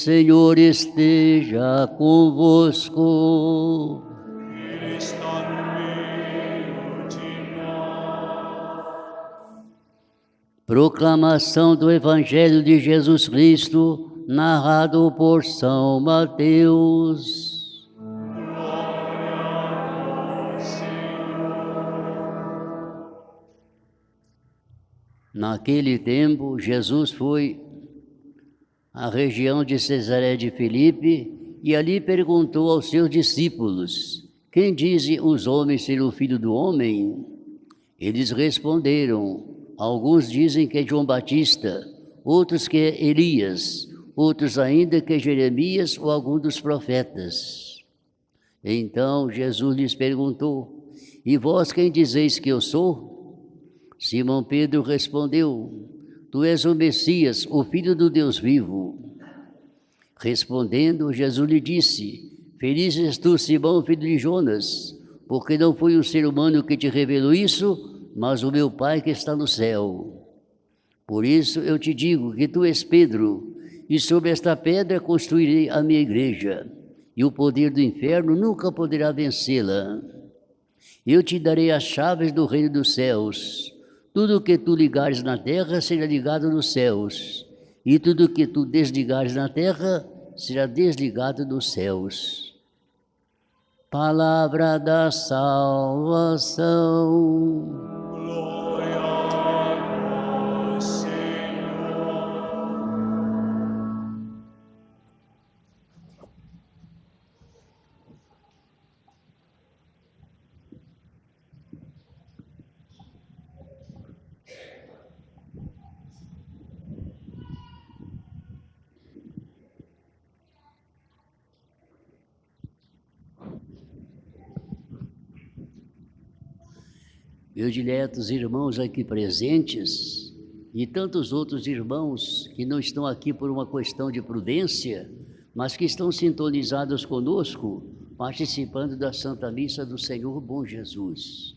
Senhor esteja convosco. Ele está no meio de nós. Proclamação do Evangelho de Jesus Cristo, narrado por São Mateus. Glória a vós, Senhor. Naquele tempo, Jesus foi à região de Cesaré de Filipe e ali perguntou aos seus discípulos: quem dizem os homens ser o Filho do Homem? Eles responderam: alguns dizem que é João Batista, outros que é Elias, outros ainda que é Jeremias ou algum dos profetas. Então Jesus lhes perguntou: e vós quem dizeis que eu sou? Simão Pedro respondeu: tu és o Messias, o Filho do Deus vivo. Respondendo, Jesus lhe disse: feliz és tu, Simão, filho de Jonas, porque não foi o ser humano que te revelou isso, mas o meu Pai que está no céu. Por isso eu te digo que tu és Pedro, e sobre esta pedra construirei a minha igreja, e o poder do inferno nunca poderá vencê-la. Eu te darei as chaves do reino dos céus. Tudo o que tu ligares na terra será ligado nos céus, e tudo o que tu desligares na terra será desligado nos céus. Palavra da salvação. Glória a vós, Senhor. Meus diletos irmãos aqui presentes e tantos outros irmãos que não estão aqui por uma questão de prudência, mas que estão sintonizados conosco, participando da Santa Missa do Senhor Bom Jesus.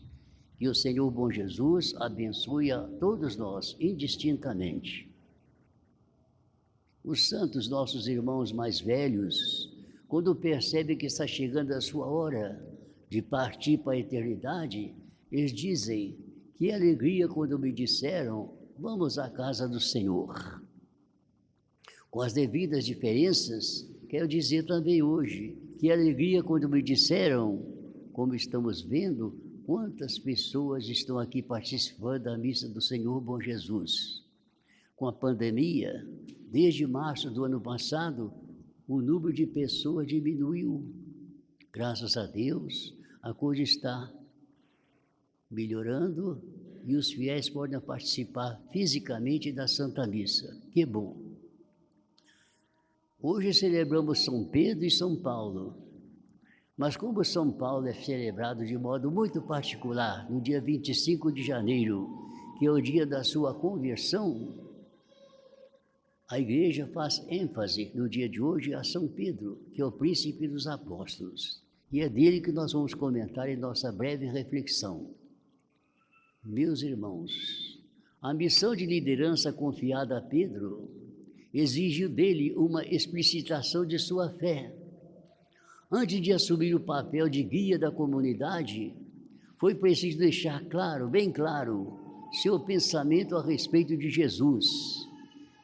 Que o Senhor Bom Jesus abençoe a todos nós, indistintamente. Os santos, nossos irmãos mais velhos, quando percebem que está chegando a sua hora de partir para a eternidade, eles dizem: que alegria quando me disseram, vamos à casa do Senhor. Com as devidas diferenças, quero dizer também hoje, que alegria quando me disseram, como estamos vendo, quantas pessoas estão aqui participando da missa do Senhor Bom Jesus. Com a pandemia, desde março do ano passado, o número de pessoas diminuiu. Graças a Deus, a coisa está melhorando e os fiéis podem participar fisicamente da Santa Missa. Que bom! Hoje celebramos São Pedro e São Paulo, mas como São Paulo é celebrado de modo muito particular, no dia 25 de janeiro, que é o dia da sua conversão, a Igreja faz ênfase no dia de hoje a São Pedro, que é o príncipe dos apóstolos, e é dele que nós vamos comentar em nossa breve reflexão. Meus irmãos, a missão de liderança confiada a Pedro exigiu dele uma explicitação de sua fé. Antes de assumir o papel de guia da comunidade, foi preciso deixar claro, bem claro, seu pensamento a respeito de Jesus,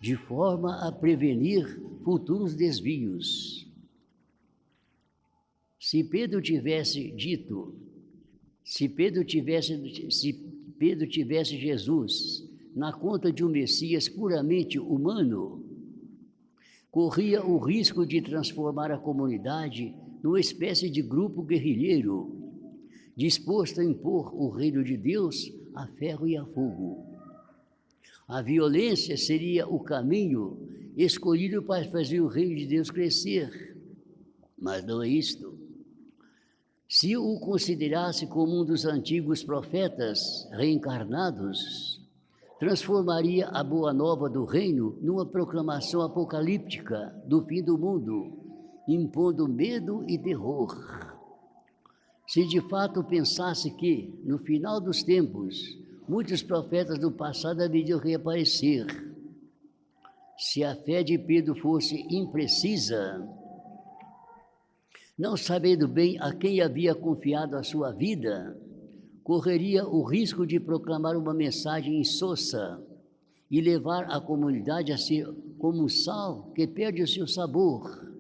de forma a prevenir futuros desvios. Se Pedro tivesse Jesus na conta de um Messias puramente humano, corria o risco de transformar a comunidade numa espécie de grupo guerrilheiro, disposto a impor o reino de Deus a ferro e a fogo. A violência seria o caminho escolhido para fazer o reino de Deus crescer. Mas não é isto. Se o considerasse como um dos antigos profetas reencarnados, transformaria a boa nova do reino numa proclamação apocalíptica do fim do mundo, impondo medo e terror. Se de fato pensasse que, no final dos tempos, muitos profetas do passado haveriam reaparecer, Se a fé de Pedro fosse imprecisa, não sabendo bem a quem havia confiado a sua vida, correria o risco de proclamar uma mensagem insossa e levar a comunidade a ser como um sal que perde o seu sabor,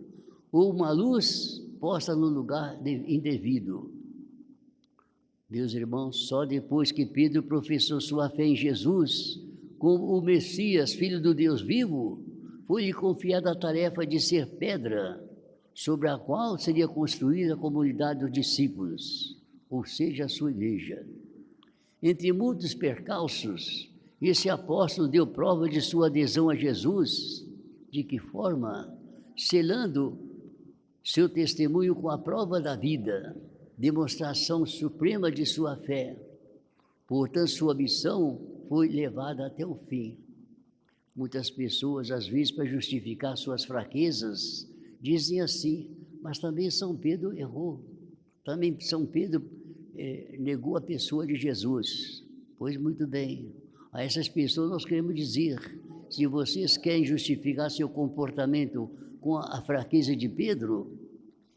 ou uma luz posta no lugar indevido. Meus irmãos, só depois que Pedro professou sua fé em Jesus, como o Messias, Filho do Deus vivo, foi-lhe confiada a tarefa de ser pedra, sobre a qual seria construída a comunidade dos discípulos, ou seja, a sua igreja. Entre muitos percalços, esse apóstolo deu prova de sua adesão a Jesus. De que forma? Selando seu testemunho com a prova da vida, demonstração suprema de sua fé. Portanto, sua missão foi levada até o fim. Muitas pessoas, às vezes, para justificar suas fraquezas, dizem assim, mas também São Pedro errou. Também São Pedro negou a pessoa de Jesus. Pois muito bem, a essas pessoas nós queremos dizer, se vocês querem justificar seu comportamento com a fraqueza de Pedro,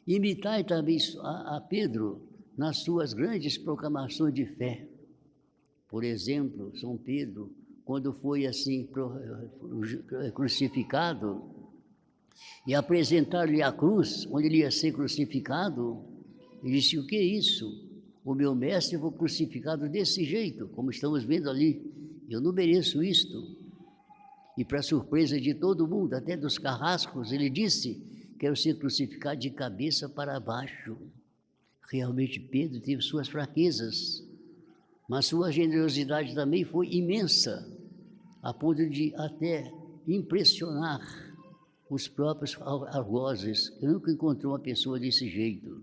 imitai também a Pedro nas suas grandes proclamações de fé. Por exemplo, São Pedro, quando foi assim crucificado, e apresentar-lhe a cruz, onde ele ia ser crucificado, ele disse, o que é isso? O meu mestre foi crucificado desse jeito, como estamos vendo ali. Eu não mereço isto. E para surpresa de todo mundo, até dos carrascos, ele disse, quero ser crucificado de cabeça para baixo. Realmente Pedro teve suas fraquezas, mas sua generosidade também foi imensa, a ponto de até impressionar os próprios algozes. Eu nunca encontrei uma pessoa desse jeito.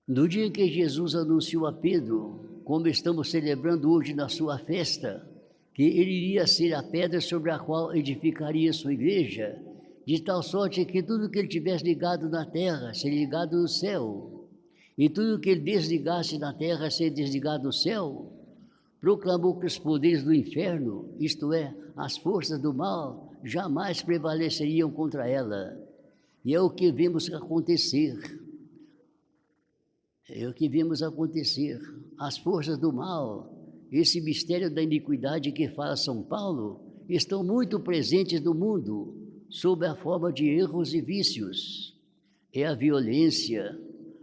No dia em que Jesus anunciou a Pedro, como estamos celebrando hoje na sua festa, que ele iria ser a pedra sobre a qual edificaria sua igreja, de tal sorte que tudo que ele tivesse ligado na terra seria ligado no céu, e tudo que ele desligasse na terra seria desligado no céu, proclamou que os poderes do inferno, isto é, as forças do mal, jamais prevaleceriam contra ela. E é o que vimos acontecer. É o que vimos acontecer. As forças do mal, esse mistério da iniquidade que fala São Paulo, estão muito presentes no mundo, sob a forma de erros e vícios. É a violência,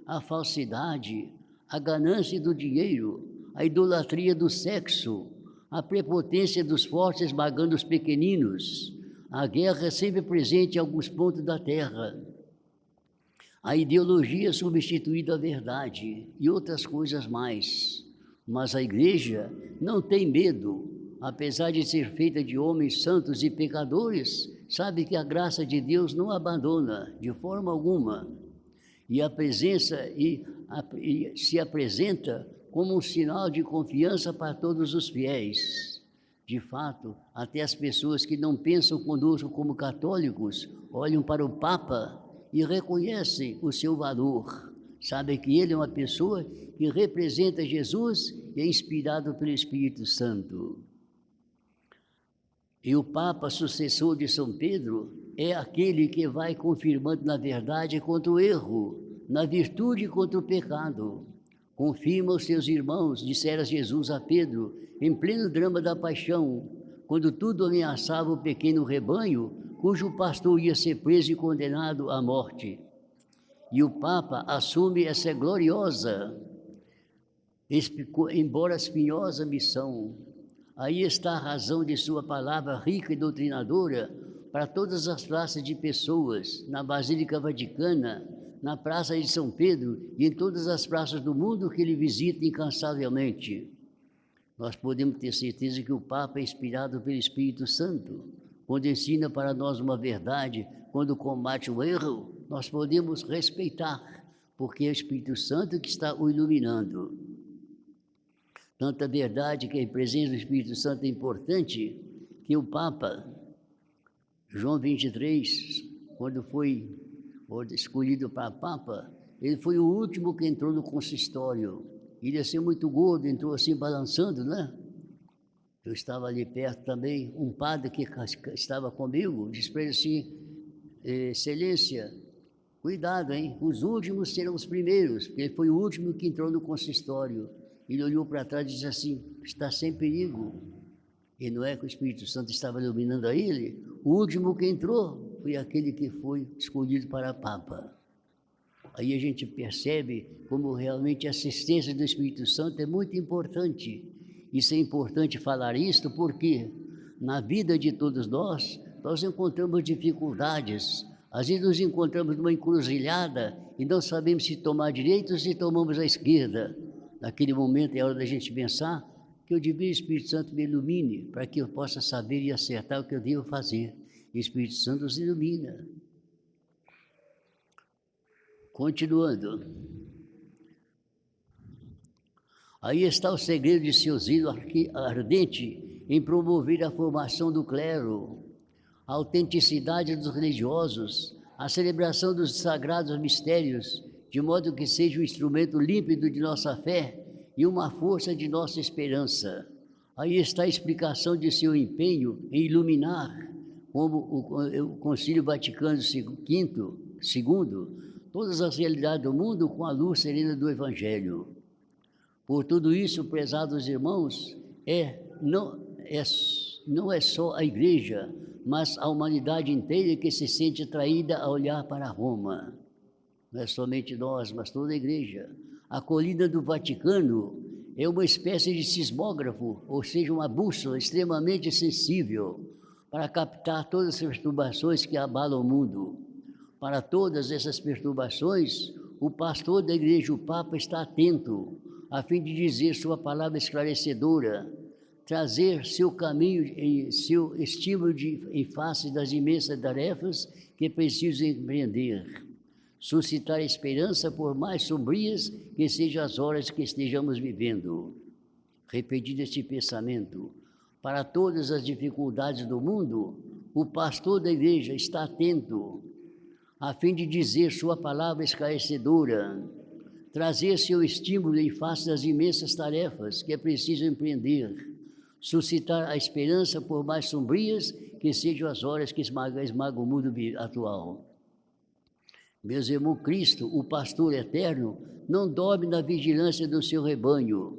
a falsidade, a ganância do dinheiro, a idolatria do sexo, a prepotência dos fortes esmagando os pequeninos, a guerra é sempre presente em alguns pontos da terra, a ideologia substituindo a verdade e outras coisas mais. Mas a igreja não tem medo, apesar de ser feita de homens santos e pecadores, sabe que a graça de Deus não abandona de forma alguma. E a presença e se apresenta como um sinal de confiança para todos os fiéis. De fato, até as pessoas que não pensam conosco como católicos olham para o Papa e reconhecem o seu valor. Sabem que ele é uma pessoa que representa Jesus e é inspirado pelo Espírito Santo. E o Papa, sucessor de São Pedro, é aquele que vai confirmando na verdade contra o erro, na virtude contra o pecado. Confirma os seus irmãos, dissera Jesus a Pedro, em pleno drama da paixão, quando tudo ameaçava o pequeno rebanho, cujo pastor ia ser preso e condenado à morte. E o Papa assume essa gloriosa, embora espinhosa missão. Aí está a razão de sua palavra rica e doutrinadora para todas as classes de pessoas, na Basílica Vaticana, na Praça de São Pedro e em todas as praças do mundo que ele visita incansavelmente. Nós podemos ter certeza que o Papa é inspirado pelo Espírito Santo. Quando ensina para nós uma verdade, quando combate o erro, nós podemos respeitar, porque é o Espírito Santo que está o iluminando. Tanta verdade que a presença do Espírito Santo é importante, que o Papa, João 23, quando foi escolhido para Papa, ele foi o último que entrou no consistório. Ele ia ser muito gordo, entrou assim balançando, né? Eu estava ali perto também, um padre que estava comigo, disse para ele assim, excelência, cuidado, hein? Os últimos serão os primeiros, porque ele foi o último que entrou no consistório. Ele olhou para trás e disse assim, está sem perigo. E não é que o Espírito Santo estava iluminando a ele? O último que entrou foi aquele que foi escolhido para Papa. Aí a gente percebe como realmente a assistência do Espírito Santo é muito importante. Isso é importante falar isto porque na vida de todos nós encontramos dificuldades. Às vezes nos encontramos numa encruzilhada e não sabemos se tomar a direita ou se tomamos a esquerda. Naquele momento é hora da gente pensar que o Divino Espírito Santo me ilumine para que eu possa saber e acertar o que eu devo fazer. E o Espírito Santo nos ilumina. Continuando. Aí está o segredo de seu zelo ardente em promover a formação do clero, a autenticidade dos religiosos, a celebração dos sagrados mistérios, de modo que seja um instrumento límpido de nossa fé e uma força de nossa esperança. Aí está a explicação de seu empenho em iluminar, como o Concílio Vaticano II, todas as realidades do mundo com a luz serena do Evangelho. Por tudo isso, prezados irmãos, não é só a Igreja, mas a humanidade inteira que se sente atraída a olhar para Roma. Não é somente nós, mas toda a Igreja. A colina do Vaticano é uma espécie de sismógrafo, ou seja, uma bússola extremamente sensível para captar todas as perturbações que abalam o mundo. Para todas essas perturbações, o pastor da Igreja, o Papa, está atento, a fim de dizer sua palavra esclarecedora, trazer seu caminho e seu estímulo em face das imensas tarefas que preciso empreender, suscitar esperança por mais sombrias que sejam as horas que estejamos vivendo. Repetindo este pensamento, para todas as dificuldades do mundo, o pastor da Igreja está atento, a fim de dizer sua palavra esclarecedora, trazer seu estímulo em face das imensas tarefas que é preciso empreender, suscitar a esperança por mais sombrias que sejam as horas que esmagam o mundo atual. Meus irmãos, Cristo, o pastor eterno, não dorme na vigilância do seu rebanho,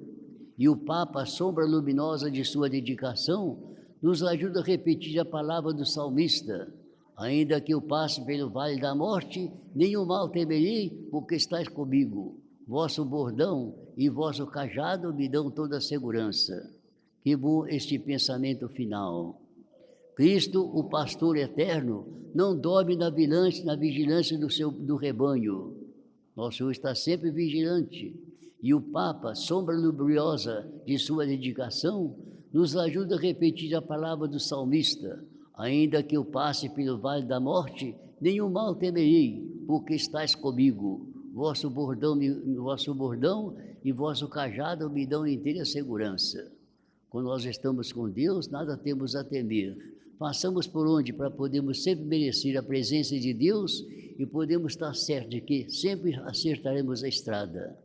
e o Papa, a sombra luminosa de sua dedicação, nos ajuda a repetir a palavra do salmista, ainda que eu passe pelo vale da morte, nenhum mal temerei, porque estás comigo. Vosso bordão e vosso cajado me dão toda a segurança. Que bom este pensamento final. Cristo, o pastor eterno, não dorme na vigilância do rebanho. Nosso Senhor está sempre vigilante. E o Papa, sombra luminosa de sua dedicação, nos ajuda a repetir a palavra do salmista, ainda que eu passe pelo vale da morte, nenhum mal temerei, porque estás comigo. Vosso bordão e vosso cajado me dão inteira segurança. Quando nós estamos com Deus, nada temos a temer. Passamos por onde para podermos sempre merecer a presença de Deus e podemos estar certos de que sempre acertaremos a estrada.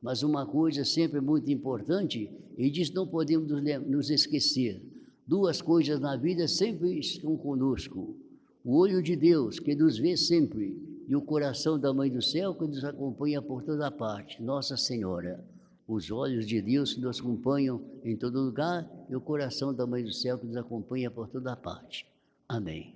Mas uma coisa sempre muito importante, e disso não podemos nos esquecer, duas coisas na vida sempre estão conosco. O olho de Deus, que nos vê sempre, e o coração da Mãe do Céu, que nos acompanha por toda parte, Nossa Senhora. Os olhos de Deus que nos acompanham em todo lugar, e o coração da Mãe do Céu que nos acompanha por toda parte. Amém.